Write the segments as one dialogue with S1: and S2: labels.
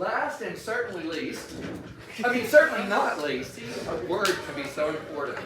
S1: Last and certainly least, certainly not least, a word can be so important.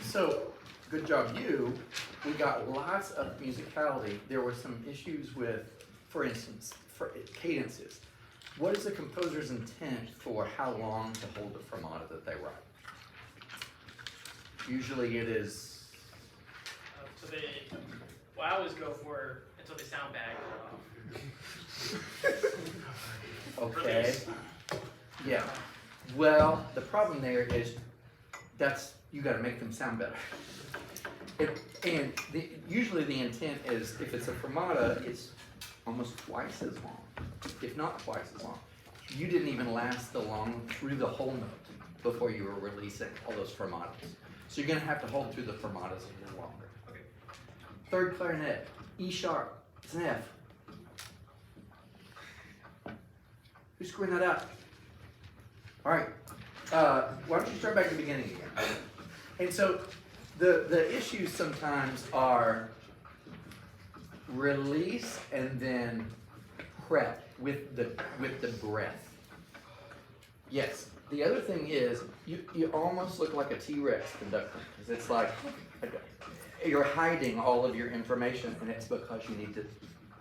S1: So, good job you. We got lots of musicality. There were some issues with, for instance, for cadences. What is the composer's intent for how long to hold the fermata that they write? Usually it is...
S2: I always go for until they sound bad.
S1: Okay. Yeah. Well, the problem there is you got to make them sound better. Usually the intent is, if it's a fermata, it's almost twice as long, if not twice as long. You didn't even last through the whole note before you were releasing all those fermatas. So you're going to have to hold through the fermatas a little longer.
S2: Okay.
S1: Third clarinet, E sharp, it's an F. Who's screwing that up? All right. Why don't you start back at the beginning again? And so the issues sometimes are release and then prep with the breath. Yes. The other thing is you almost look like a T-Rex conductor, because it's like you're hiding all of your information, and it's because you need to.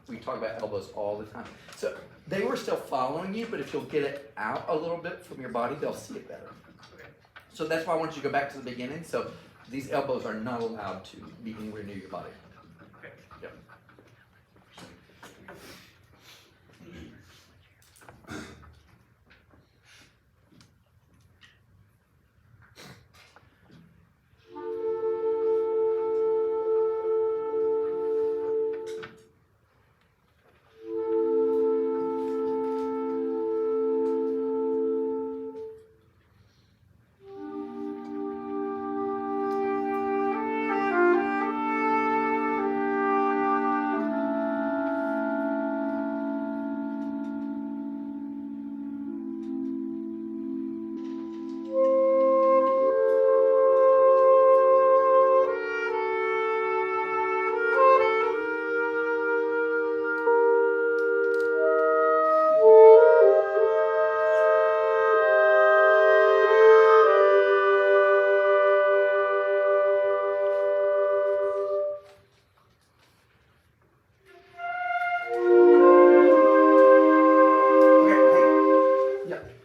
S1: We talk about elbows all the time. So they were still following you, but if you'll get it out a little bit from your body, they'll see it better.
S2: Okay.
S1: So that's why I want you to go back to the beginning. So these elbows are not allowed to be anywhere near your body.
S2: Okay.
S1: Yep.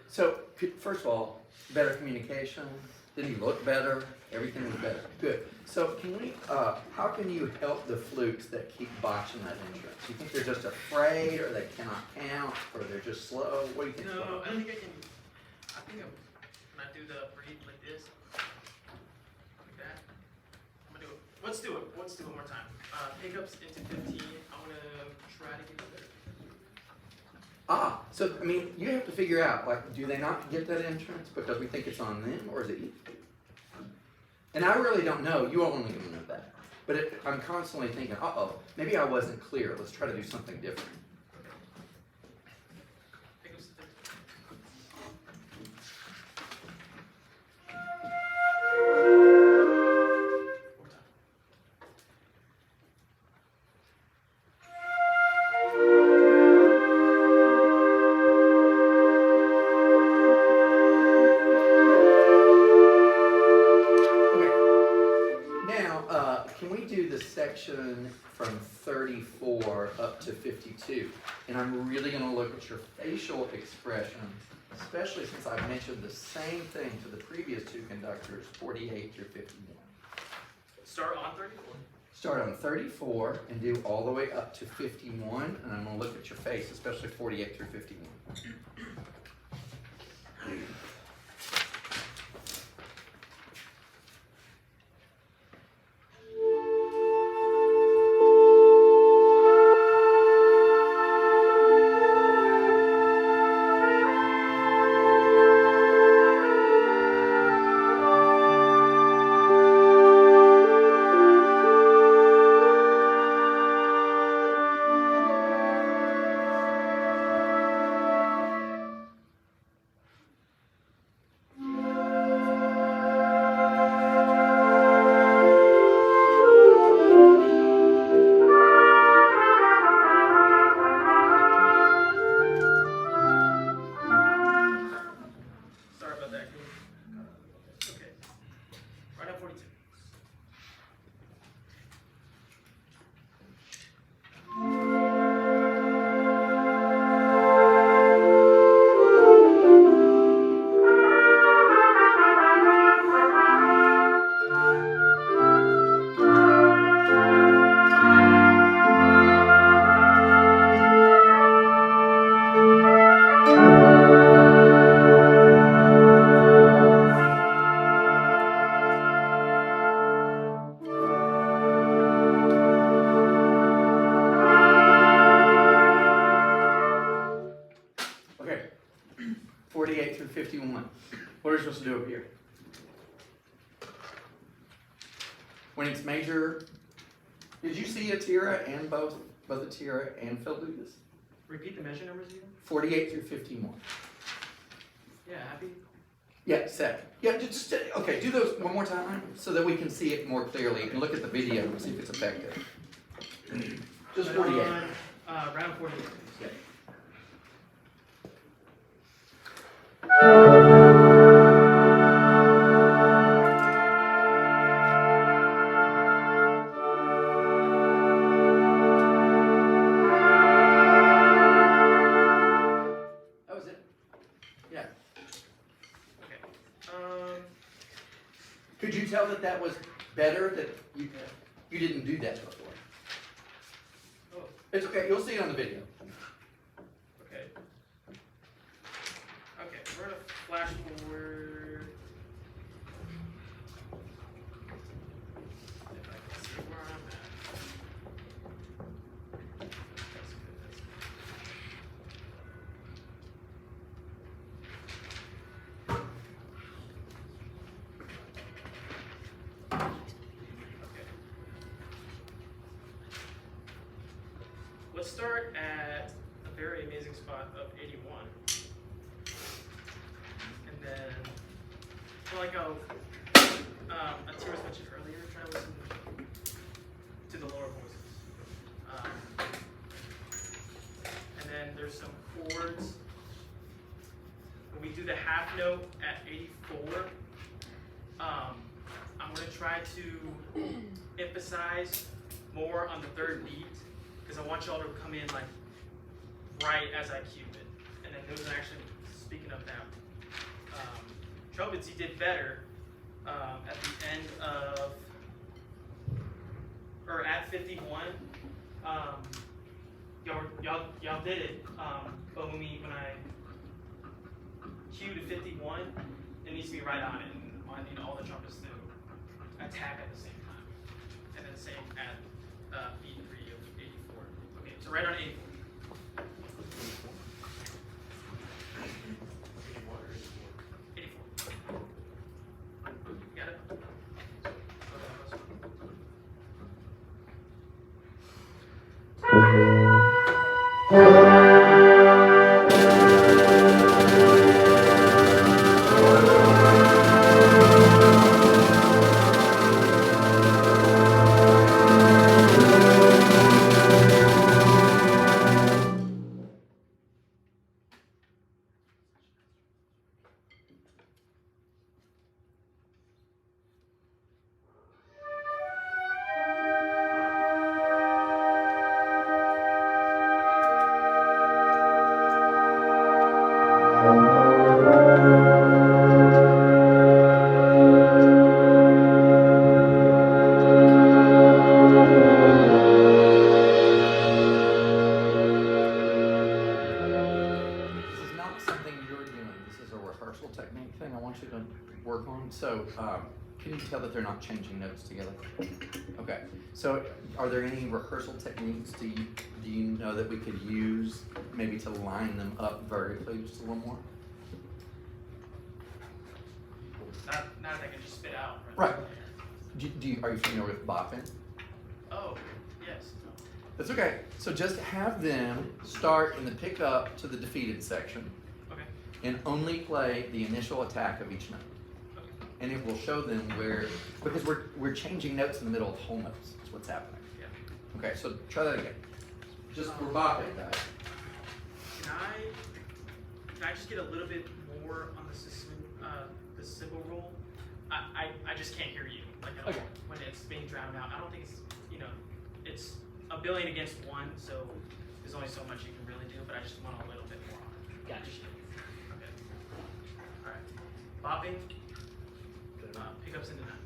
S1: So, first of all, better communication. Did he look better? Everything was better. Good. So, how can you help the flutes that keep botching that entrance? You think they're just afraid, or they cannot count, or they're just slow? What do you think?
S2: No, I think I can. I think when I do the breathe like this, like that. I'm gonna do it. Let's do it. Let's do it one more time. Pickups into 15. I'm gonna try to get it there.
S1: So, I mean, you have to figure out, like, do they not get that entrance because we think it's on them, or is it you? And I really don't know. You all only know that. But I'm constantly thinking, maybe I wasn't clear. Let's try to do something different.
S2: Pickups to 15. More time.
S1: Can we do the section from 34 up to 52? And I'm really going to look at your facial expression, especially since I've mentioned the same thing to the previous two conductors, 48 through 51.
S2: Start on 34.
S1: Start on 34 and do all the way up to 51, and I'm going to look at your face, especially 48 through 51.
S2: Sorry about that. Okay. Right on 42.
S1: 51. What are we supposed to do over here? When it's major, did you see a tira and both a tira and fill do this?
S2: Repeat the measure numbers again?
S1: 48 through 51.
S2: Yeah, happy?
S1: Yeah, second. Yeah, just, okay, do those one more time so that we can see it more clearly and look at the video and see if it's effective. Just 48.
S2: Round 48.
S1: Yeah. That was it. Yeah.
S2: Okay.
S1: Could you tell that was better, that you didn't do that before?
S2: Oh,
S1: It's okay, you'll see it on the video.
S2: okay. Okay, we're gonna flash forward. If I can see where I'm at. That's good, that's good. Okay. Let's start at a very amazing spot of 81. And then, well, like Atira was mentioned earlier, try to listen to the lower voices. And then there's some chords. When we do the half note at 84, I'm going to try to emphasize more on the third beat, because I want y'all to come in like right as I cue it. And then those are actually, speaking of them, trumpets, you did better at the end of, or at 51. Y'all did it, but when I cue to 51, it needs to be right on it, and I need all the trumpets to attack at the same time. And then same at beat 3 of 84. Okay, so right on 84. 84. Got it?
S1: technique thing I want you to work on. So, can you tell that they're not changing notes together? Okay. So, are there any rehearsal techniques do you know that we could use maybe to line them up vertically just a little more?
S2: Not that I can just spit out.
S1: Right. Are you familiar with bopping?
S2: Oh, yes.
S1: That's okay. So just have them start in the pickup to the defeated section.
S2: Okay.
S1: And only play the initial attack of each note.
S2: Okay.
S1: And it will show them where, because we're changing notes in the middle of whole notes. That's what's happening.
S2: Yeah.
S1: Okay, so try that again. Just for bopping, guys.
S2: Can I just get a little bit more on the cymbal roll? I just can't hear you
S1: Okay.
S2: when it's being drowned out. I don't think it's a billion against one, so there's only so much you can really do, but I just want a little bit more on it.
S3: Gotcha.
S2: Okay. Alright. Bopping. Pickups into nine.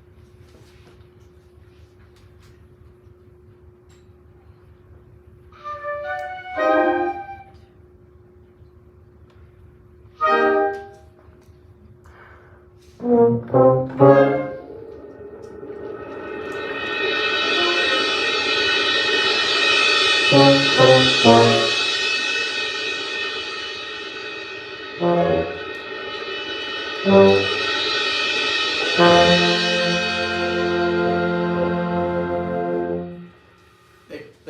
S1: They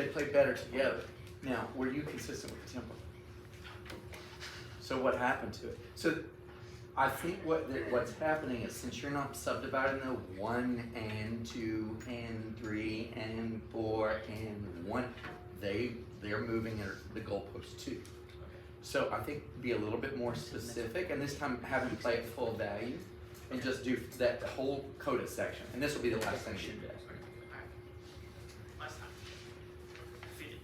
S1: play better together. Now, were you consistent with the tempo? So what happened to it? So I think what's happening is, since you're not subdividing the 1 and 2 and 3 and 4 and 1, they're moving the goalpost too. So I think be a little bit more specific, and this time have them play at full value, and just do that whole coda section. And this will be the last thing you do.
S2: Last time. Feed it.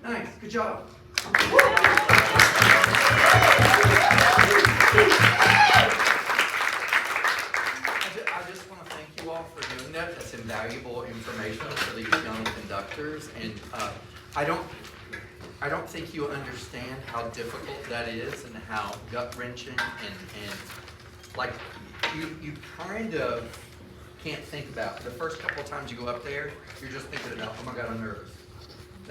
S1: Nice, good job. I just want to thank you all for doing that. That's invaluable information for these young conductors, and I don't think you understand how difficult that is, and how gut wrenching, and like you kind of can't think about it. The first couple of times you go up there, you're just thinking about, oh my God, I'm nervous.